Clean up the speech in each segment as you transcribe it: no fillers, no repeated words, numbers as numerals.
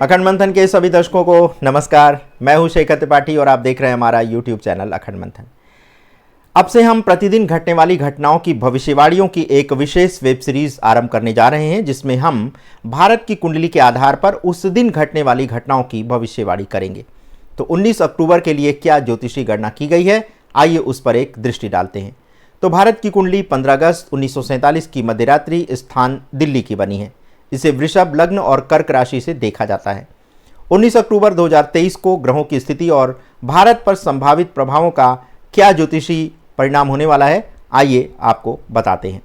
अखंड मंथन के सभी दर्शकों को नमस्कार। मैं हूं शेखर त्रिपाठी और आप देख रहे हैं हमारा यूट्यूब चैनल अखंड मंथन। अब से हम प्रतिदिन घटने वाली घटनाओं की भविष्यवाणियों की एक विशेष वेब सीरीज आरंभ करने जा रहे हैं, जिसमें हम भारत की कुंडली के आधार पर उस दिन घटने वाली घटनाओं की भविष्यवाणी करेंगे। तो 19 अक्टूबर के लिए क्या ज्योतिषी गणना की गई है, आइए उस पर एक दृष्टि डालते हैं। तो भारत की कुंडली 15 अगस्त 1947 की मध्यरात्रि स्थान दिल्ली की बनी है। इसे वृषभ लग्न और कर्क राशि से देखा जाता है। 19 अक्टूबर 2023 को ग्रहों की स्थिति और भारत पर संभावित प्रभावों का क्या ज्योतिषी परिणाम होने वाला है, आइए आपको बताते हैं।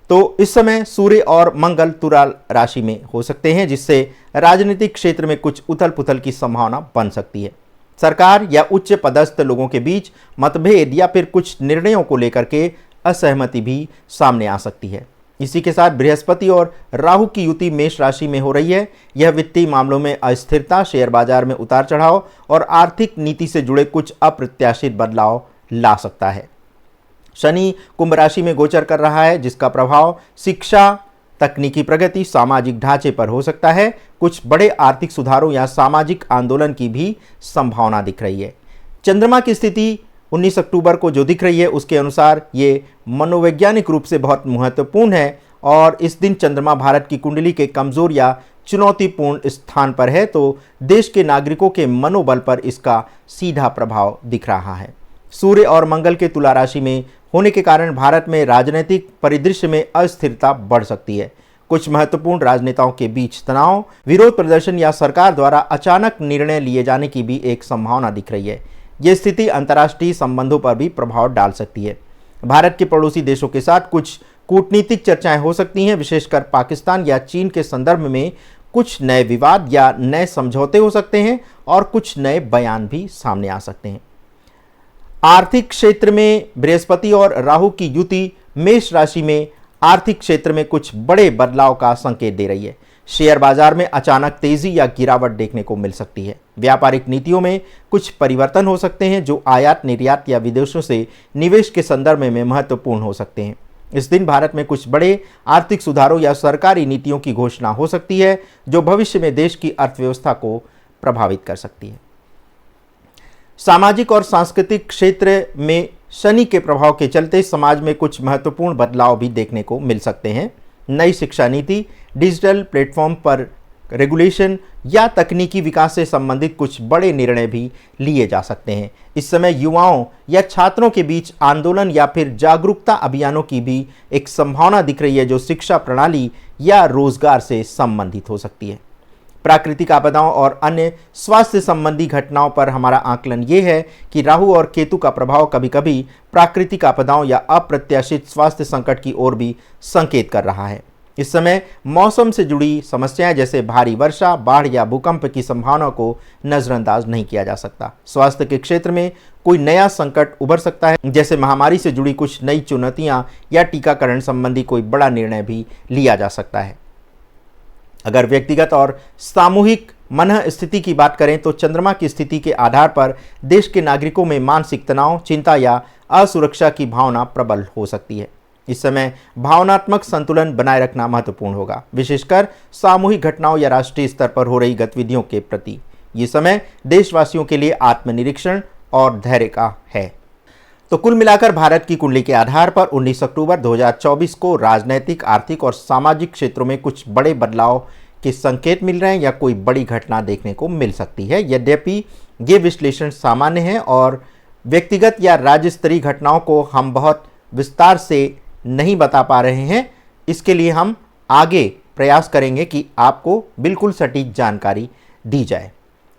तो इस समय सूर्य और मंगल तुला राशि में हो सकते हैं, जिससे राजनीतिक क्षेत्र में कुछ उथल पुथल की संभावना बन सकती है। सरकार या उच्च पदस्थ लोगों के बीच मतभेद या फिर कुछ निर्णयों को लेकर के असहमति भी सामने आ सकती है। इसी के साथ बृहस्पति और राहु की युति मेष राशि में हो रही है। यह वित्तीय मामलों में अस्थिरता, शेयर बाजार में उतार चढ़ाव और आर्थिक नीति से जुड़े कुछ अप्रत्याशित बदलाव ला सकता है। शनि कुंभ राशि में गोचर कर रहा है, जिसका प्रभाव शिक्षा, तकनीकी प्रगति, सामाजिक ढांचे पर हो सकता है। कुछ बड़े आर्थिक सुधारों या सामाजिक आंदोलन की भी संभावना दिख रही है। चंद्रमा की स्थिति 19 अक्टूबर को जो दिख रही है, उसके अनुसार ये मनोवैज्ञानिक रूप से बहुत महत्वपूर्ण है और इस दिन चंद्रमा भारत की कुंडली के कमजोर या चुनौतीपूर्ण स्थान पर है, तो देश के नागरिकों के मनोबल पर इसका सीधा प्रभाव दिख रहा है। सूर्य और मंगल के तुला राशि में होने के कारण भारत में राजनीतिक परिदृश्य में अस्थिरता बढ़ सकती है। कुछ महत्वपूर्ण राजनेताओं के बीच तनाव, विरोध प्रदर्शन या सरकार द्वारा अचानक निर्णय लिए जाने की भी एक संभावना दिख रही है। यह स्थिति अंतर्राष्ट्रीय संबंधों पर भी प्रभाव डाल सकती है। भारत के पड़ोसी देशों के साथ कुछ कूटनीतिक चर्चाएं हो सकती हैं, विशेषकर पाकिस्तान या चीन के संदर्भ में कुछ नए विवाद या नए समझौते हो सकते हैं और कुछ नए बयान भी सामने आ सकते हैं। आर्थिक क्षेत्र में बृहस्पति और राहु की युति मेष राशि में आर्थिक क्षेत्र में कुछ बड़े बदलाव का संकेत दे रही है। शेयर बाजार में अचानक तेजी या गिरावट देखने को मिल सकती है। व्यापारिक नीतियों में कुछ परिवर्तन हो सकते हैं, जो आयात निर्यात या विदेशों से निवेश के संदर्भ में महत्वपूर्ण हो सकते हैं। इस दिन भारत में कुछ बड़े आर्थिक सुधारों या सरकारी नीतियों की घोषणा हो सकती है, जो भविष्य में देश की अर्थव्यवस्था को प्रभावित कर सकती है। सामाजिक और सांस्कृतिक क्षेत्र में शनि के प्रभाव के चलते समाज में कुछ महत्वपूर्ण बदलाव भी देखने को मिल सकते हैं। नई शिक्षा नीति, डिजिटल प्लेटफॉर्म पर रेगुलेशन या तकनीकी विकास से संबंधित कुछ बड़े निर्णय भी लिए जा सकते हैं। इस समय युवाओं या छात्रों के बीच आंदोलन या फिर जागरूकता अभियानों की भी एक संभावना दिख रही है, जो शिक्षा प्रणाली या रोजगार से संबंधित हो सकती है। प्राकृतिक आपदाओं और अन्य स्वास्थ्य संबंधी घटनाओं पर हमारा आकलन ये है कि राहु और केतु का प्रभाव कभी कभी प्राकृतिक आपदाओं या अप्रत्याशित स्वास्थ्य संकट की ओर भी संकेत कर रहा है। इस समय मौसम से जुड़ी समस्याएं जैसे भारी वर्षा, बाढ़ या भूकंप की संभावना को नजरअंदाज नहीं किया जा सकता। स्वास्थ्य के क्षेत्र में कोई नया संकट उभर सकता है, जैसे महामारी से जुड़ी कुछ नई चुनौतियां या टीकाकरण संबंधी कोई बड़ा निर्णय भी लिया जा सकता है। अगर व्यक्तिगत और सामूहिक मन स्थिति की बात करें, तो चंद्रमा की स्थिति के आधार पर देश के नागरिकों में मानसिक तनाव, चिंता या असुरक्षा की भावना प्रबल हो सकती है। इस समय भावनात्मक संतुलन बनाए रखना महत्वपूर्ण होगा, विशेषकर सामूहिक घटनाओं या राष्ट्रीय स्तर पर हो रही गतिविधियों के प्रति। ये समय देशवासियों के लिए आत्मनिरीक्षण और धैर्य का है। तो कुल मिलाकर भारत की कुंडली के आधार पर 19 अक्टूबर 2024 को राजनैतिक, आर्थिक और सामाजिक क्षेत्रों में कुछ बड़े बदलाव के संकेत मिल रहे हैं या कोई बड़ी घटना देखने को मिल सकती है। यद्यपि ये विश्लेषण सामान्य है और व्यक्तिगत या राज्य स्तरीय घटनाओं को हम बहुत विस्तार से नहीं बता पा रहे हैं। इसके लिए हम आगे प्रयास करेंगे कि आपको बिल्कुल सटीक जानकारी दी जाए।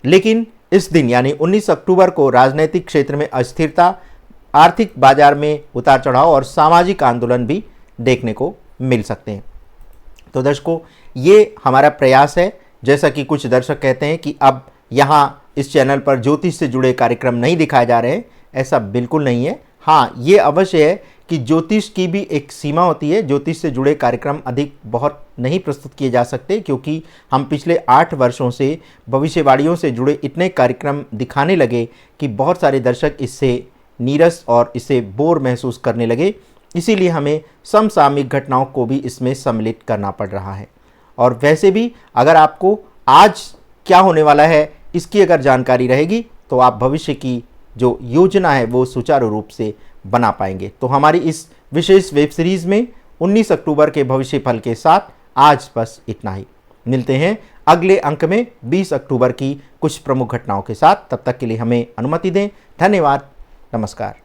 लेकिन इस दिन यानी 19 अक्टूबर को राजनीतिक क्षेत्र में अस्थिरता, आर्थिक बाजार में उतार चढ़ाव और सामाजिक आंदोलन भी देखने को मिल सकते हैं। तो दर्शकों, ये हमारा प्रयास है। जैसा कि कुछ दर्शक कहते हैं कि अब यहाँ इस चैनल पर ज्योतिष से जुड़े कार्यक्रम नहीं दिखाए जा रहे हैं, ऐसा बिल्कुल नहीं है। हाँ, ये अवश्य है कि ज्योतिष की भी एक सीमा होती है। ज्योतिष से जुड़े कार्यक्रम अधिक बहुत नहीं प्रस्तुत किए जा सकते, क्योंकि हम पिछले 8 वर्षों से भविष्यवाणियों से जुड़े इतने कार्यक्रम दिखाने लगे कि बहुत सारे दर्शक इससे नीरस और इसे बोर महसूस करने लगे। इसीलिए हमें समसामयिक घटनाओं को भी इसमें सम्मिलित करना पड़ रहा है। और वैसे भी अगर आपको आज क्या होने वाला है, इसकी अगर जानकारी रहेगी तो आप भविष्य की जो योजना है वो सुचारू रूप से बना पाएंगे। तो हमारी इस विशेष वेब सीरीज में 19 अक्टूबर के भविष्य फल के साथ आज बस इतना ही। मिलते हैं अगले अंक में 20 अक्टूबर की कुछ प्रमुख घटनाओं के साथ। तब तक के लिए हमें अनुमति दें। धन्यवाद। नमस्कार।